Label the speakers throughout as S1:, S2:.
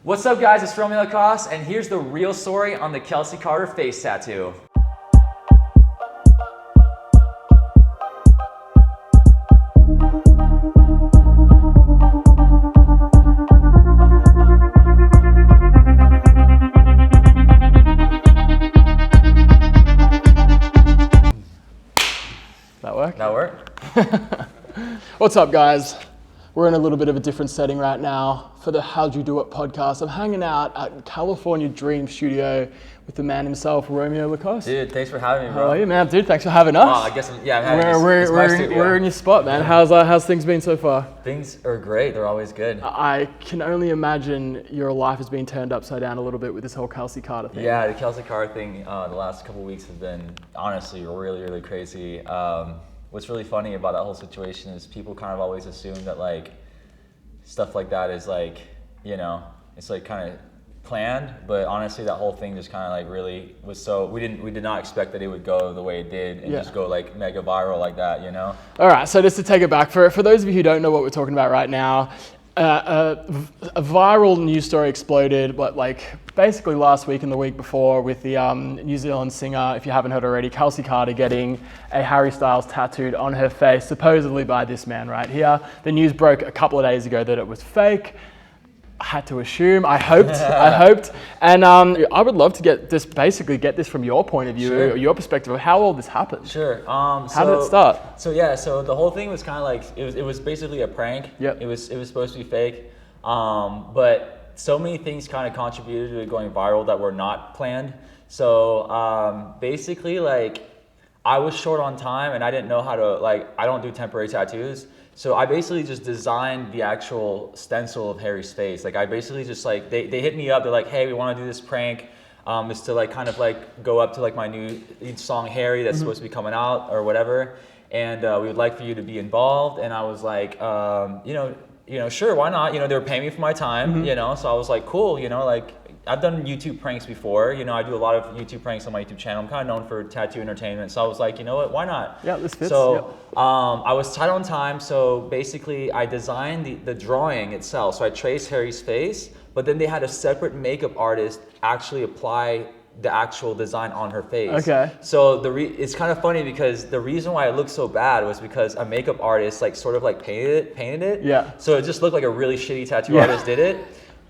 S1: What's up, guys? It's Romeo LaCoste, and here's the real story on the Kelsy Karter face tattoo.
S2: That work?
S1: That work?
S2: What's up, guys? We're in a little bit of a different setting right now for the How'd You Do It podcast. I'm hanging out at California Dream Studio with the man himself, Romeo LaCoste.
S1: Dude, thanks for having me, bro.
S2: How are you, man? Dude, thanks for having us.
S1: I guess, I'm having
S2: We're in your spot, man. How's things been so far?
S1: Things are great. They're always good.
S2: I can only imagine your life has been turned upside down a little bit with this whole Kelsy Karter thing.
S1: Yeah, the Kelsy Karter thing, the last couple of weeks have been honestly really, really crazy. What's really funny about that whole situation is people kind of always assume that like stuff like that is like, you know, it's like kind of planned, but honestly that whole thing just kind of like really was so, we did not expect that it would go the way it did and just go like mega viral like that, you know?
S2: All right, so just to take it back, for those of you who don't know what we're talking about right now, a viral news story exploded, but like basically last week and the week before with the New Zealand singer, if you haven't heard already, Kelsy Karter getting a Harry Styles tattooed on her face, supposedly by this man right here. The news broke a couple of days ago that it was fake. I had to assume, I hoped. And I would love to get this from your point of view, or your perspective of how all this happened.
S1: Sure.
S2: How did it start?
S1: So the whole thing was kind of like, it was basically a prank.
S2: Yep.
S1: It was supposed to be fake. But so many things kind of contributed to it going viral that were not planned. So basically like I was short on time and I didn't know how to, like, I don't do temporary tattoos. So I basically just designed the actual stencil of Harry's face. Like I basically just like, they hit me up, they're like, hey, we want to do this prank. It's to like kind of like go up to like my new song Harry that's supposed to be coming out or whatever. And we would like for you to be involved. And I was like, you know, sure, why not? You know, they were paying me for my time, you know, so I was like, cool, you know, like I've done YouTube pranks before, you know, I do a lot of YouTube pranks on my YouTube channel. I'm kind of known for tattoo entertainment. So I was like, you know what, why not?
S2: Yeah, this fits.
S1: So I was tight on time. So basically I designed the drawing itself. So I traced Harry's face, but then they had a separate makeup artist actually apply the actual design on her face.
S2: Okay.
S1: So it's kind of funny because the reason why it looked so bad was because a makeup artist like sort of like painted it.
S2: Yeah.
S1: So it just looked like a really shitty tattoo artist did it.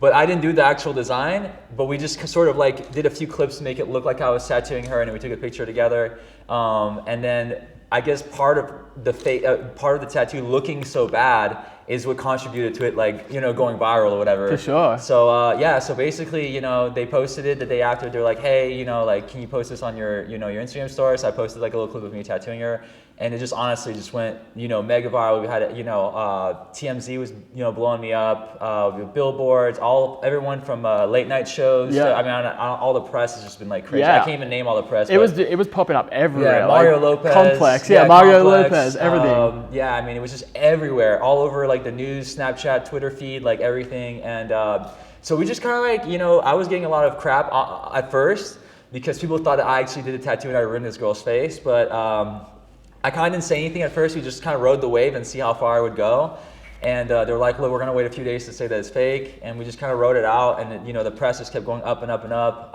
S1: But I didn't do the actual design, but we just sort of like did a few clips to make it look like I was tattooing her, and then we took a picture together. And then I guess part of the tattoo looking so bad is what contributed to it, like, you know, going viral or whatever.
S2: For sure.
S1: So so basically, you know, they posted it the day after. They're like, hey, you know, like, can you post this on your Instagram story? So I posted like a little clip of me tattooing her, and it just honestly just went, you know, mega viral. We had, you know, TMZ was, you know, blowing me up, billboards, everyone from late night shows.
S2: Yeah.
S1: I mean, all the press has just been like crazy.
S2: Yeah.
S1: I can't even name all the press.
S2: It was popping up everywhere.
S1: Yeah, Mario
S2: like,
S1: Lopez.
S2: Complex. Yeah, Mario
S1: Complex,
S2: Lopez, everything.
S1: Yeah, I mean, it was just everywhere, all over like the news, Snapchat, Twitter feed, like everything. And so we just kind of like, you know, I was getting a lot of crap at first because people thought that I actually did a tattoo and I ruined this girl's face. But I kind of didn't say anything at first. We just kind of rode the wave and see how far I would go. And they were like, look, we're going to wait a few days to say that it's fake. And we just kind of wrote it out. And, you know, the press just kept going up and up and up.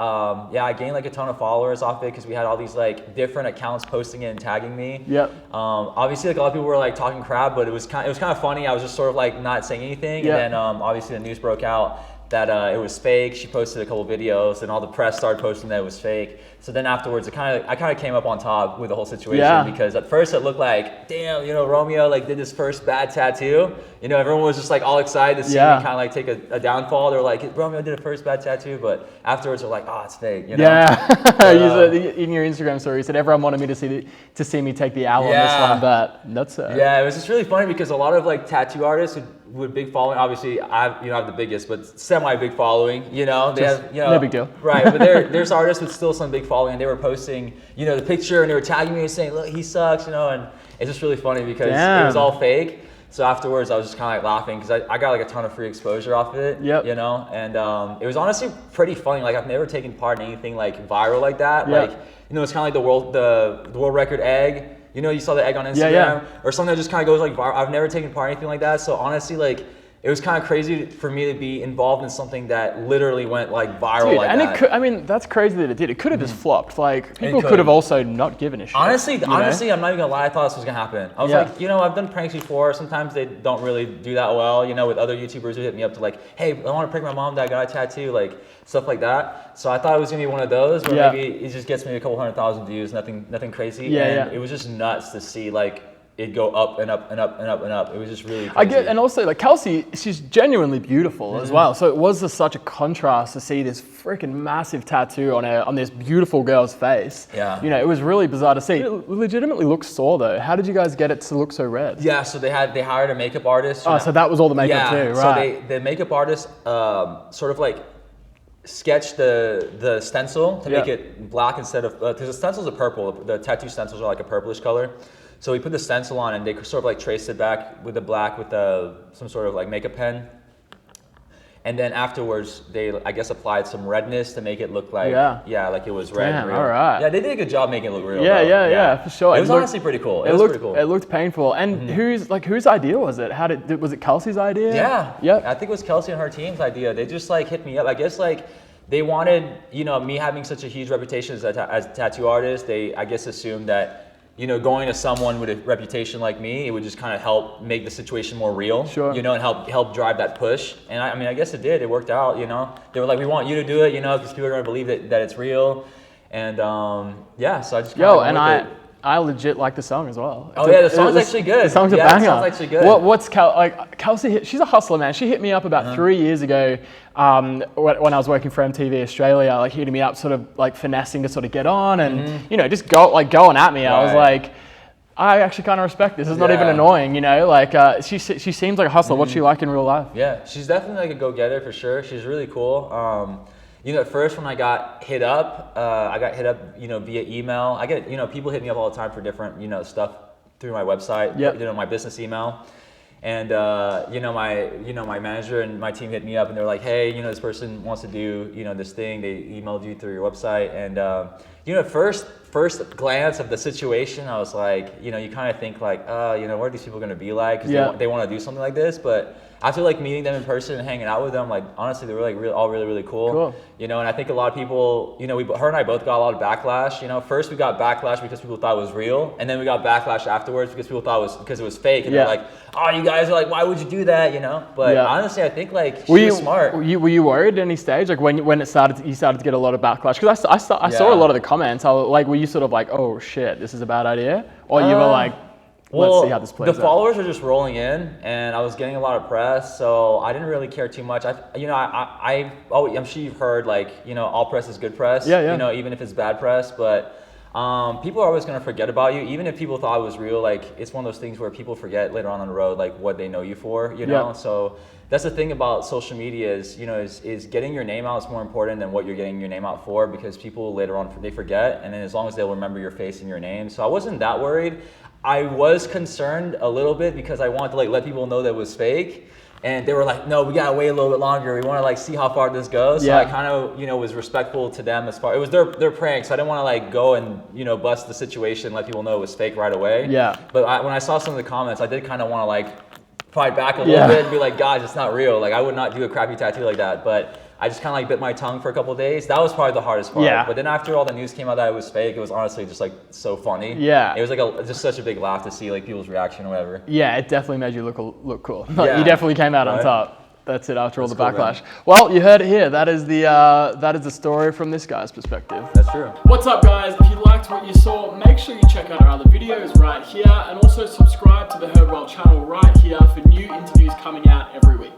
S1: Yeah, I gained like a ton of followers off it because we had all these like different accounts posting it and tagging me.
S2: Yep.
S1: Obviously, like a lot of people were like talking crap, but it was kind of funny. I was just sort of like not saying anything.
S2: Yep.
S1: And then obviously the news broke out that it was fake. She posted a couple videos, and all the press started posting that it was fake. So then afterwards, I kind of came up on top with the whole situation because at first it looked like, damn, you know, Romeo like did his first bad tattoo. You know, everyone was just like all excited to see me kind of like take a downfall. They're like, Romeo did a first bad tattoo, but afterwards they're like, oh, it's fake. You know?
S2: Yeah.
S1: But,
S2: you said in your Instagram story, you said everyone wanted me to see me take the L on this one, but that's
S1: yeah, it was just really funny because a lot of like tattoo artists with big following, obviously I have the biggest, but semi-big following, you know, they have, you know,
S2: no big deal.
S1: Right, but there's artists with still some big following, and they were posting, you know, the picture, and they were tagging me and saying, look, he sucks, you know, and it's just really funny because it was all fake. So afterwards, I was just kind of like laughing because I got like a ton of free exposure off of it, you know, and it was honestly pretty funny. Like I've never taken part in anything like viral like that. Like, you know, it's kind of like the world record egg. You know, you saw the egg on Instagram or something that just kind of goes like viral. I've never taken part in anything like that. So honestly, like it was kind of crazy for me to be involved in something that literally went like viral.
S2: Dude,
S1: like
S2: and
S1: that.
S2: it could, I mean, that's crazy that it did. It could have just flopped. Like, people could have also not given a shit.
S1: Honestly,
S2: you know?
S1: I'm not even gonna lie. I thought this was gonna happen. I was like, I've done pranks before. Sometimes they don't really do that well. With other YouTubers who hit me up to like, hey, I want to prank my mom that got a tattoo, like stuff like that. So I thought it was gonna be one of those where maybe it just gets me a couple 100,000 views, nothing crazy. And it was just nuts to see like it go up and up and up and up and up. It was just really crazy.
S2: I get, and also like Kelsy, she's genuinely beautiful as well. So it was just such a contrast to see this freaking massive tattoo on this beautiful girl's face.
S1: Yeah.
S2: It was really bizarre to see. It legitimately looks sore though. How did you guys get it to look so red?
S1: Yeah, so they hired a makeup artist.
S2: Oh, so that was all the makeup too, right?
S1: So the makeup artist sort of like sketched the stencil to make it black instead of, because the stencils are purple. The tattoo stencils are like a purplish color. So we put the stencil on and they sort of like traced it back with the black with some sort of like makeup pen. And then afterwards, they, I guess, applied some redness to make it look like, like it was red.
S2: Damn,
S1: real.
S2: all right.
S1: Yeah, they did a good job making it look real.
S2: Yeah, for sure.
S1: It was honestly pretty cool. It was pretty cool.
S2: It looked painful. And whose idea was it? Was it Kelsey's idea?
S1: Yeah.
S2: Yep.
S1: I think it was Kelsy and her team's idea. They just like hit me up. I guess like they wanted, me having such a huge reputation as a tattoo artist. They, I guess, assumed that, going to someone with a reputation like me, it would just kind of help make the situation more real. Sure. And help drive that push. And I guess it did. It worked out. They were like, we want you to do it. Because people are gonna believe that it's real. And so I just
S2: I legit like the song as well.
S1: The song's actually good.
S2: The song's a banger.
S1: The song's actually good.
S2: Kelsey? She's a hustler, man. She hit me up about 3 years ago when I was working for MTV Australia, like hitting me up, sort of like finessing to sort of get on, and just going at me. Right. I was like, I actually kind of respect this. It's not even annoying, she seems like a hustler. What's she like in real life?
S1: Yeah, she's definitely like a go-getter for sure. She's really cool. At first when I got hit up, via email. I get, people hit me up all the time for different, stuff through my website, my business email. And, my manager and my team hit me up and they're like, hey, this person wants to do, this thing. They emailed you through your website. And, first glance of the situation, I was like, you kind of think like, what are these people going to be like? Because they want to do something like this. But after like meeting them in person and hanging out with them, like honestly, they were like all really, really cool. And I think a lot of people, her and I both got a lot of backlash. First we got backlash because people thought it was real, and then we got backlash afterwards because people thought it was fake, and they're like, oh, you guys are like, why would you do that? But honestly, I think like she was smart.
S2: Were you worried at any stage, like when you started to get a lot of backlash? Because I saw a lot of the comments. Were you sort of like, oh shit, this is a bad idea, or you were like, let's see how this plays out.
S1: The followers were just rolling in, and I was getting a lot of press, so I didn't really care too much. I'm sure you've heard like, all press is good press. Even if it's bad press, but people are always gonna forget about you, even if people thought it was real. Like it's one of those things where people forget later on the road, like what they know you for. So that's the thing about social media is getting your name out is more important than what you're getting your name out for, because people later on they forget, and then as long as they'll remember your face and your name. So I wasn't that worried. I was concerned a little bit because I wanted to like let people know that it was fake, and they were like, no, we gotta wait a little bit longer. We want to like see how far this goes. So I kind of was respectful to them as far, it was their prank, so I didn't want to like go and bust the situation, let people know it was fake right away. But when I saw some of the comments, I did kind of want to like fight back a little bit and be like, guys, it's not real. Like I would not do a crappy tattoo like that. But I just kind of like bit my tongue for a couple of days. That was probably the hardest part. But then after all the news came out that it was fake, it was honestly just like so funny. It was like just such a big laugh to see like people's reaction or whatever. Yeah,
S2: it definitely made you look cool. You definitely came out on top. That's it. After all the backlash. Well, you heard it here. That is the story from this guy's perspective.
S1: That's true.
S2: What's up, guys? If you liked what you saw, make sure you check out our other videos right here, and also subscribe to the Heard Well channel right here for new interviews coming out every week.